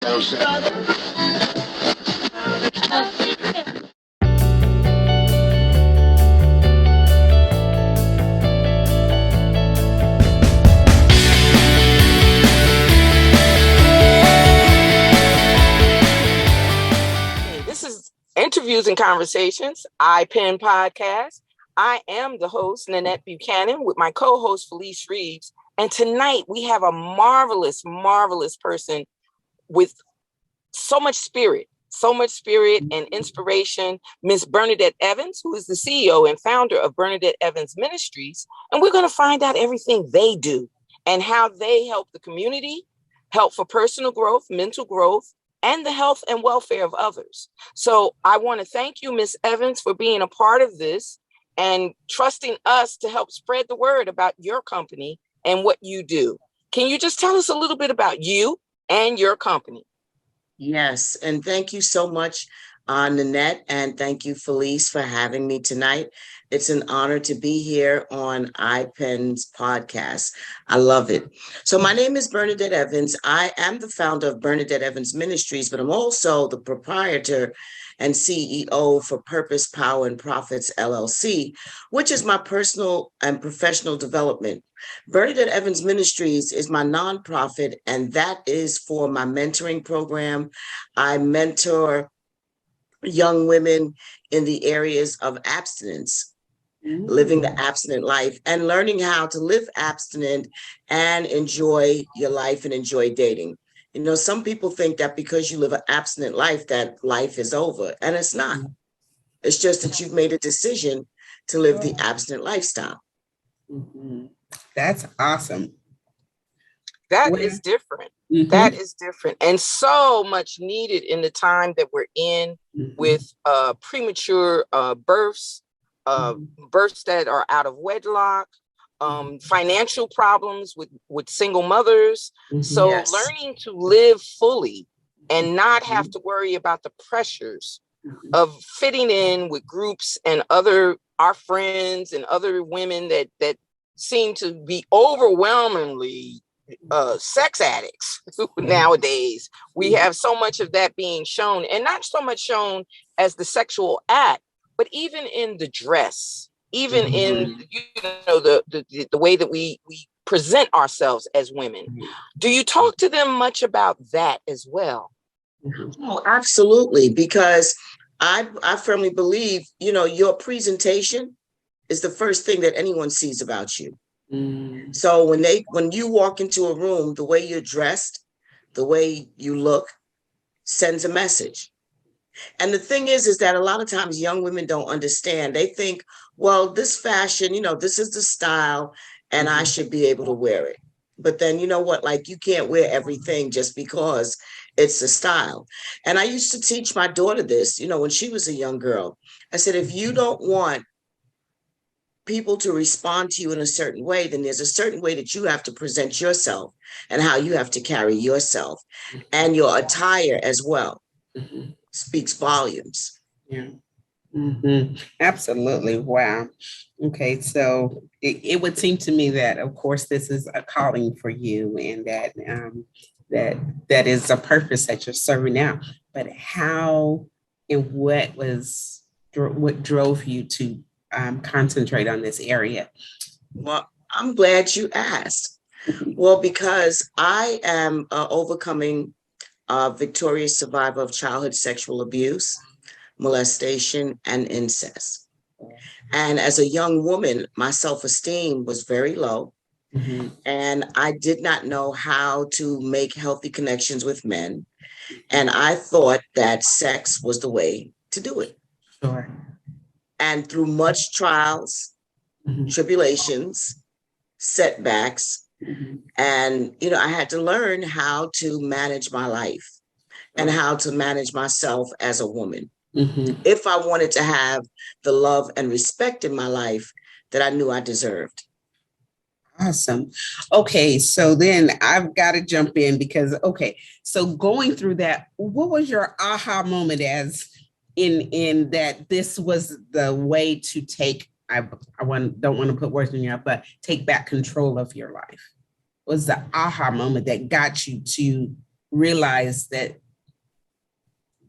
This is Interviews and Conversations, iPen Podcast. I am the host, Nanette Buchanan, with my co-host, Felice Reeves. And tonight we have a marvelous, marvelous person with so much spirit and inspiration, Miss Bernadette Evans, who is the CEO and founder of Bernadette Evans Ministries. And we're going to find out everything they do and how they help the community, help for personal growth, mental growth, and the health and welfare of others. So I want to thank you, Miss Evans, for being a part of this and trusting us to help spread the word about your company and what you do. Can you just tell us a little bit about you and your company? Yes, and thank you so much, Nanette, and thank you, Felice, for having me tonight. It's an honor to be here on iPen's podcast. I love it. So my name is Bernadette Evans. I am the founder of Bernadette Evans Ministries, but I'm also the proprietor and CEO for Purpose, Power, and Profits, LLC, which is my personal and professional development. Bernadette Evans Ministries is my nonprofit, and that is for my mentoring program. I mentor young women in the areas of abstinence, living the abstinent life, and learning how to live abstinent and enjoy your life and enjoy dating. You know, some people think that because you live an abstinent life, that life is over, and it's not. It's just that you've made a decision to live the abstinent lifestyle. Mm-hmm. That's awesome. That is different. Mm-hmm. That is different, and so much needed in the time that we're in, with premature births, births that are out of wedlock, financial problems with single mothers. So yes. Learning to live fully and not have to worry about the pressures of fitting in with groups and our friends and other women that seem to be overwhelmingly sex addicts nowadays. We have so much of that being shown, and not so much shown as the sexual act, but even in the dress, even in the way that we present ourselves as women. Do you talk to them much about that as well? Oh, absolutely, because I firmly believe, your presentation is the first thing that anyone sees about you. So when you walk into a room, the way you're dressed, the way you look sends a message. And the thing is that a lot of times young women don't understand. They think, well, this fashion, this is the style and I should be able to wear it. But then, you know what, like, you can't wear everything just because it's the style. And I used to teach my daughter this, when she was a young girl. I said, if you don't want people to respond to you in a certain way, then there's a certain way that you have to present yourself and how you have to carry yourself, and your attire as well speaks volumes. Yeah. Absolutely. Wow. Okay. So it would seem to me that, of course, this is a calling for you, and that is a purpose that you're serving out. But how and what drove you to concentrate on this area? Well, I'm glad you asked. Well, because I am overcoming victorious survivor of childhood sexual abuse, molestation, and incest. And as a young woman, my self-esteem was very low. And I did not know how to make healthy connections with men. And I thought that sex was the way to do it. Sure. And through much trials, tribulations, setbacks, and, I had to learn how to manage my life and how to manage myself as a woman. If I wanted to have the love and respect in my life that I knew I deserved. Awesome. Okay, so then I've got to jump in because, so going through that, what was your aha moment as in that this was the way to take, don't want to put words in your mouth, but take back control of your life? What was the aha moment that got you to realize that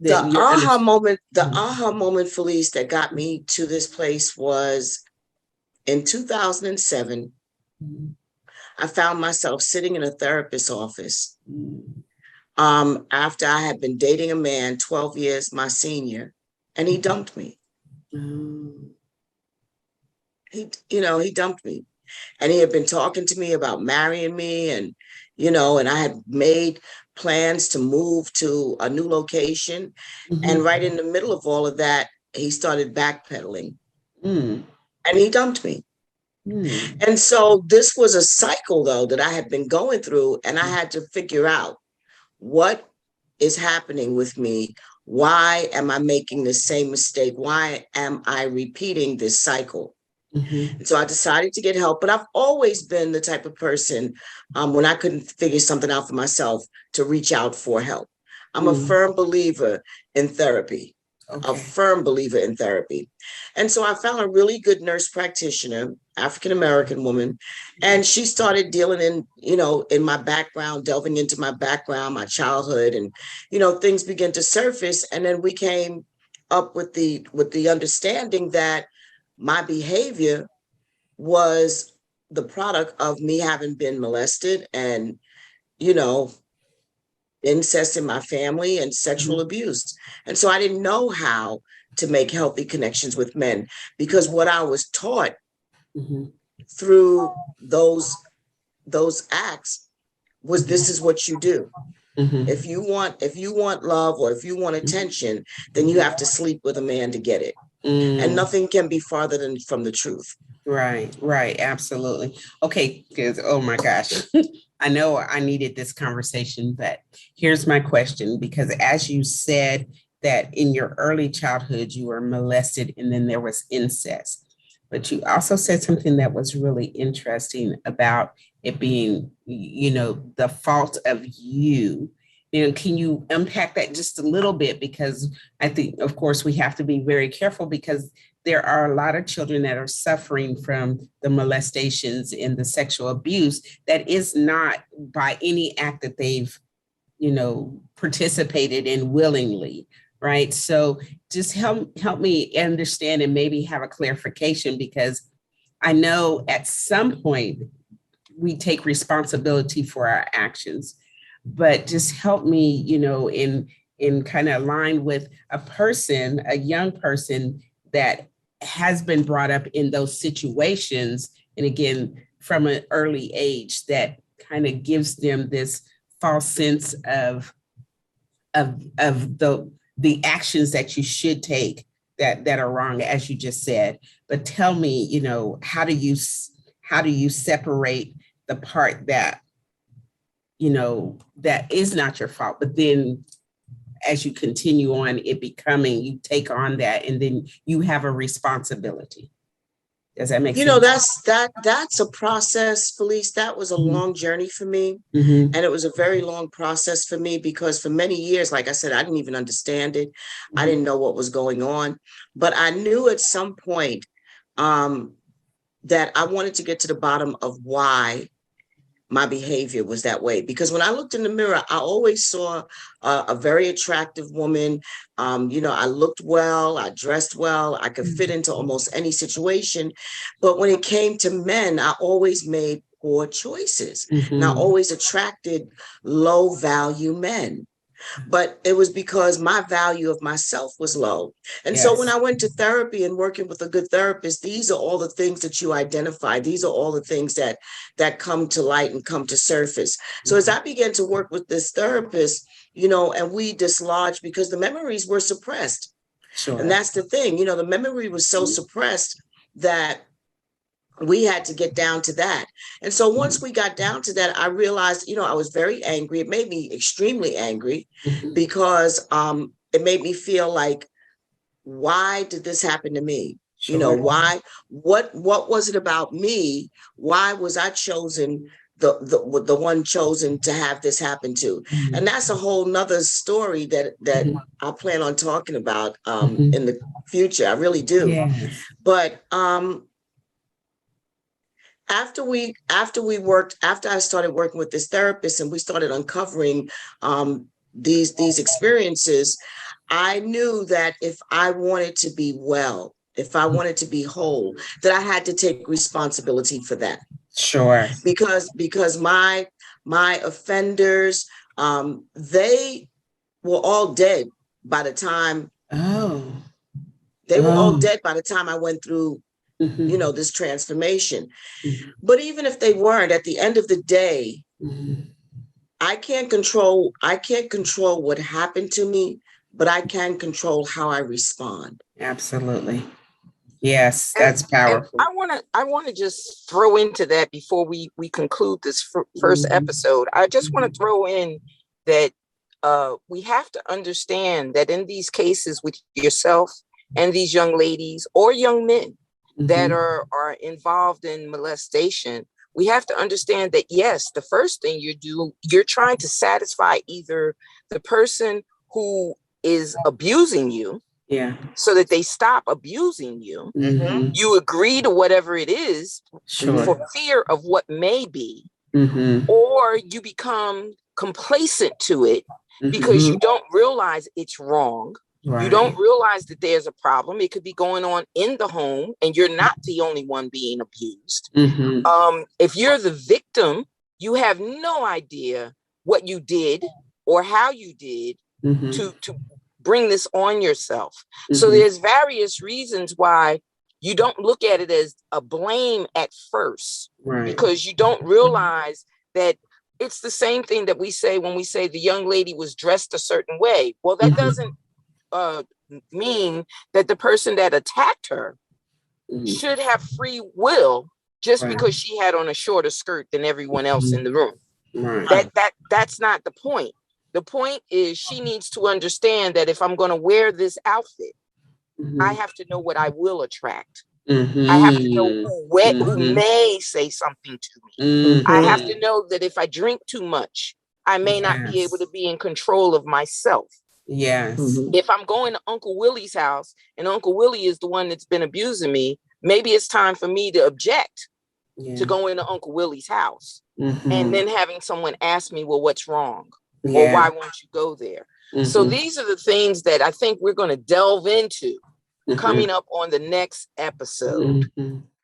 The aha Mm-hmm. moment, Felice, that got me to this place was in 2007. Mm-hmm. I found myself sitting in a therapist's office after I had been dating a man 12 years, my senior, and he dumped me. Mm-hmm. He dumped me. And he had been talking to me about marrying me, and I had made plans to move to a new location. And right in the middle of all of that, he started backpedaling Mm-hmm. and he dumped me. Mm-hmm. And so this was a cycle, though, that I had been going through, and I had to figure out what is happening with me. Why am I making the same mistake? Why am I repeating this cycle? Mm-hmm. And so I decided to get help, but I've always been the type of person, when I couldn't figure something out for myself, to reach out for help. I'm a firm believer in therapy, a Okay. firm believer in therapy. And so I found a really good nurse practitioner, African-American woman, and she started dealing in my background, delving into my background, my childhood, and, things began to surface. And then we came up with the understanding that my behavior was the product of me having been molested and, you know, incest in my family and sexual abuse. And so I didn't know how to make healthy connections with men, because what I was taught Mm-hmm. through those acts was, this is what you do. Mm-hmm. If you want love, or if you want attention, then you have to sleep with a man to get it. And Mm. nothing can be farther than from the truth. Right, absolutely. Okay, because oh my gosh, I know I needed this conversation, but here's my question, because as you said that in your early childhood you were molested and then there was incest, but you also said something that was really interesting about it being, the fault of you. Can you unpack that just a little bit? Because I think, of course, we have to be very careful, because there are a lot of children that are suffering from the molestations and the sexual abuse that is not by any act that they've, participated in willingly, right? So just help me understand and maybe have a clarification, because I know at some point we take responsibility for our actions, but just help me, in kind of line with a young person that has been brought up in those situations. And again, from an early age, that kind of gives them this false sense of the actions that you should take that are wrong, as you just said. But tell me, how do you separate the part that, that is not your fault, but then as you continue on, you take on that, and then you have a responsibility. Does that make sense? That's a process, Felice. That was a long journey for me. Mm-hmm. And it was a very long process for me, because for many years, like I said, I didn't even understand it. I didn't know what was going on. But I knew at some point that I wanted to get to the bottom of why my behavior was that way. Because when I looked in the mirror, I always saw a very attractive woman. I looked well, I dressed well, I could fit into almost any situation. But when it came to men, I always made poor choices. And I always attracted low value men. But it was because my value of myself was low. And so when I went to therapy and working with a good therapist, these are all the things that you identify. These are all the things that come to light and come to surface. So as I began to work with this therapist, and we dislodged, because the memories were suppressed. Sure. And that's the thing, the memory was so suppressed that we had to get down to that. And so once we got down to that, I realized, I was very angry. It made me extremely angry, because it made me feel like, why did this happen to me? Sure. Why, what was it about me? Why was I chosen, the one chosen to have this happen to? And that's a whole nother story that I plan on talking about in the future. I really do. Yes. But after I started working with this therapist and we started uncovering these experiences, I knew that if I wanted to be well, if I wanted to be whole, that I had to take responsibility for that. Sure. Because my offenders, they were all dead by the time. Oh. They were all dead by the time I went through, Mm-hmm. you know, this transformation. Mm-hmm. But even if they weren't, at the end of the day, Mm-hmm. I can't control what happened to me, but I can control how I respond. Absolutely. Yes, that's powerful. And I want to just throw into that before we conclude this first episode. I just want to throw in that we have to understand that in these cases with yourself and these young ladies or young men that are involved in molestation, we have to understand that, yes, the first thing you're trying to satisfy either the person who is abusing you, so that they stop abusing you. Mm-hmm. You agree to whatever it is for fear of what may be, or you become complacent to it because you don't realize it's wrong. Right. You don't realize that there's a problem. It could be going on in the home and you're not the only one being abused. If you're the victim, you have no idea what you did or how you did to bring this on yourself. So there's various reasons why you don't look at it as a blame at first, because you don't realize that it's the same thing that we say when we say the young lady was dressed a certain way. Well, that doesn't mean that the person that attacked her should have free will just because she had on a shorter skirt than everyone else in the room. That's not the point. The point is she needs to understand that if I'm going to wear this outfit, I have to know what I will attract. I have to know who may say something to me. I have to know that if I drink too much, I may not be able to be in control of myself. If I'm going to Uncle Willie's house and Uncle Willie is the one that's been abusing me, maybe it's time for me to object to going to Uncle Willie's house and then having someone ask me, well, what's wrong? Or why won't you go there? So these are the things that I think we're going to delve into coming up on the next episode.